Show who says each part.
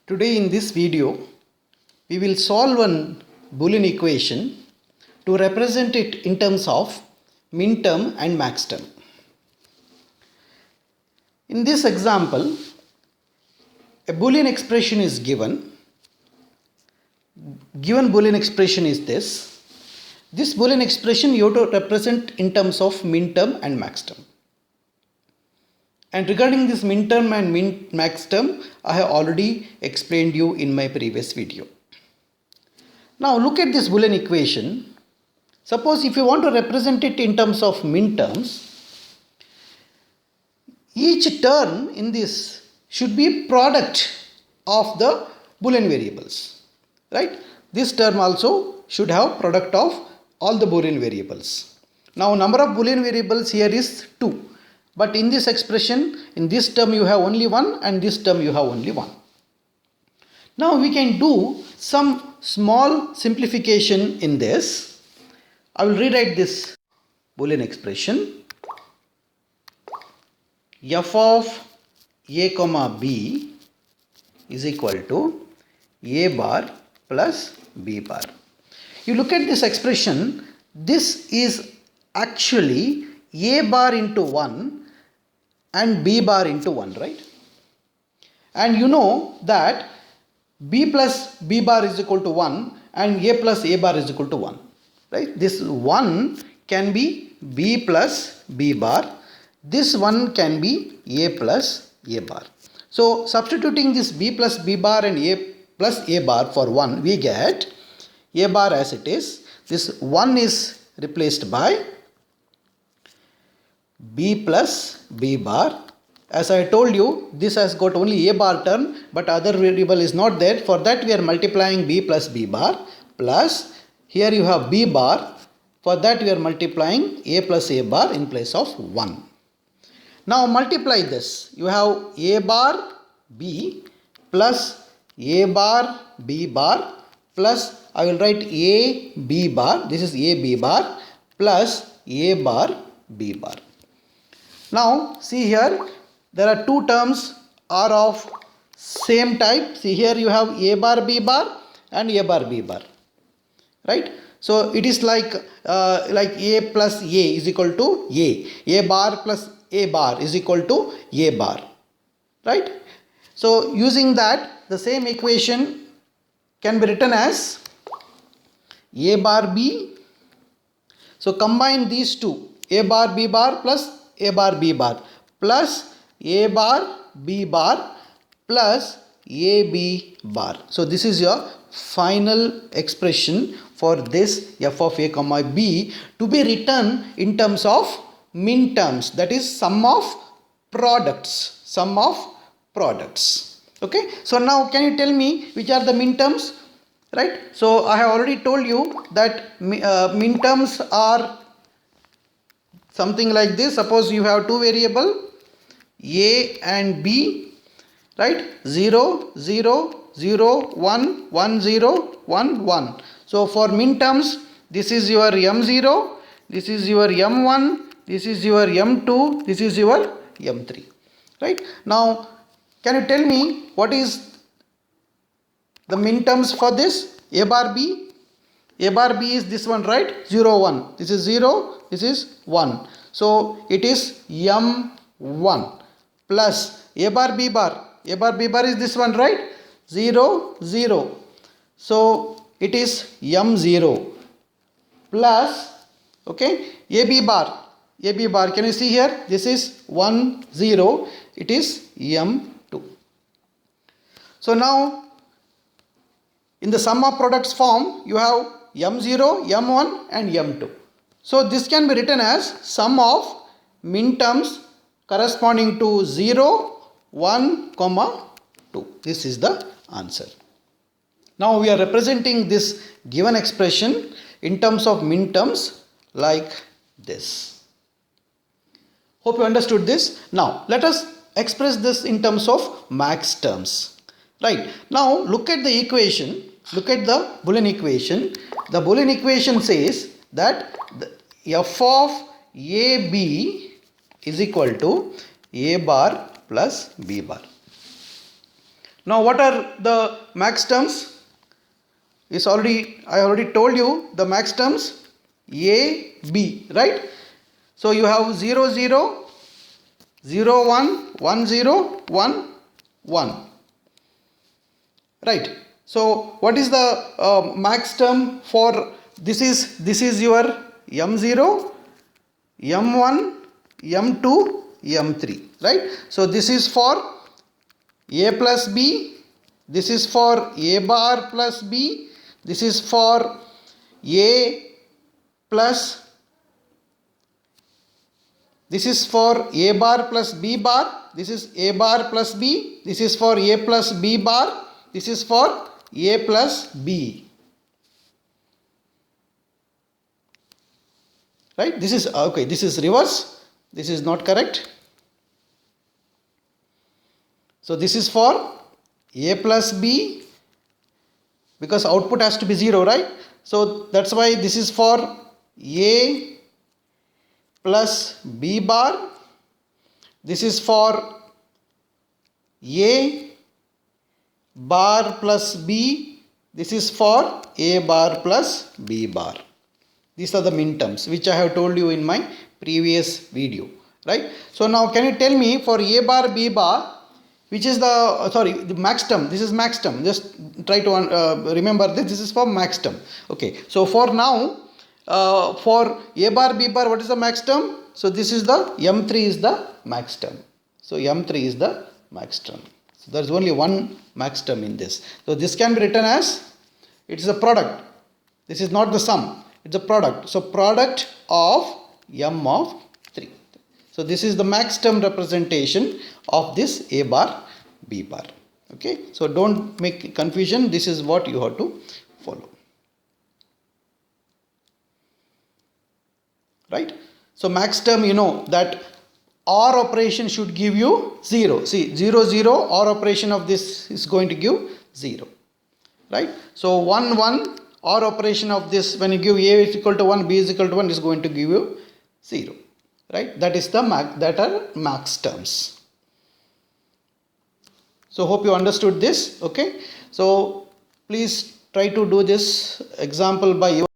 Speaker 1: Today in this video, we will solve one Boolean equation to represent it in terms of minterm and maxterm. In this example, a Boolean expression is given. Given Boolean expression is this. This Boolean expression you have to represent in terms of minterm and maxterm. And regarding this minterm and maxterm, I have already explained you in my previous video. Now look at this Boolean equation. Suppose if you want to represent it in terms of minterms, each term in this should be product of the Boolean variables, right? This term also should have product of all the Boolean variables. Now number of Boolean variables here is 2. But in this expression, in this term you have only 1 and this term you have only 1. Now we can do some small simplification in this. I will rewrite this Boolean expression. F of a comma b is equal to a bar plus b bar. You look at this expression, this is actually a bar into 1 and b bar into 1, right? And you know that b plus b bar is equal to 1 and a plus a bar is equal to 1, right? This 1 can be b plus b bar. This 1 can be a plus a bar. So substituting this b plus b bar and a plus a bar for 1, we get a bar as it is. This 1 is replaced by b plus b bar. As I told you, this has got only a bar term, but other variable is not there. For that we are multiplying b plus b bar, plus here you have b bar. For that we are multiplying a plus a bar in place of 1. Now multiply this. You have a bar b plus a bar b bar plus I will write a b bar. This is a b bar plus a bar b bar. Now see here, there are two terms are of same type. See here you have a bar b bar and a bar b bar, right? So it is like a plus a is equal to a bar plus a bar is equal to a bar, right? So using that, the same equation can be written as a bar b. So combine these two, a bar b bar plus a bar b bar plus a bar b bar plus a b bar. So this is your final expression for this f of a comma b to be written in terms of minterms, that is sum of products. Okay, so now can you tell me which are the minterms, right? So I have already told you that minterms are something like this. Suppose you have two variable a and b, right? 0 0 0 1 1 0 1 1. So for minterms, this is your m0, this is your m1, this is your m2, this is your m3, right? Now can you tell me what is the minterms for this a bar b? A bar b is this one, right? 0 1. This is 0, this is 1. So it is m1 plus a bar b bar. A bar b bar is this one, right? 0 0. So it is m0 plus, okay, a b bar. A b bar, can you see here? This is 1 0. It is m2. So now in the sum of products form, you have m0, m1 and m2. So this can be written as sum of minterms corresponding to 0, 1, 2. This is the answer. Now we are representing this given expression in terms of minterms like this. Hope you understood this. Now let us express this in terms of max terms. Right. Now look at the equation. Look at the Boolean equation. The Boolean equation says that the f of a b is equal to a bar plus b bar. Now what are the max terms? I already told you the max terms A, B, right? So you have 0 0, 0 1, 1 0, 1 1, right? So what is the max term for this is your M0, M1, M2, M3, right? So this is for A plus B, this is for A bar plus B, this is for A plus, this is for A bar plus B bar, this is A bar plus B, this is for A plus B bar, this is for A plus B, right? This is okay, this is reverse, this is not correct. So this is for A plus B, because output has to be 0, right? So that's why this is for A plus B bar, this is for A bar plus B, this is for A bar plus B bar. These are the min terms which I have told you in my previous video, right? So now can you tell me for A bar B bar, which is the the max term? This is max term, just try to remember this is for max term. Okay, so for now for A bar B bar, what is the max term? So this is the M3 is the max term. So M3 is the max term. So there is only one max term in this. So this can be written as, it is a product, this is not the sum, it's a product. So product of M of 3. So this is the max term representation of this A bar B bar. Okay, so don't make confusion, this is what you have to follow, right? So max term, you know that OR operation should give you 0. See, 0 0 OR operation of this is going to give 0, right? So 1 1 OR operation of this, when you give A is equal to 1, B is equal to 1, is going to give you 0, right? That is the that are max terms. So hope you understood this. Okay, so please try to do this example by your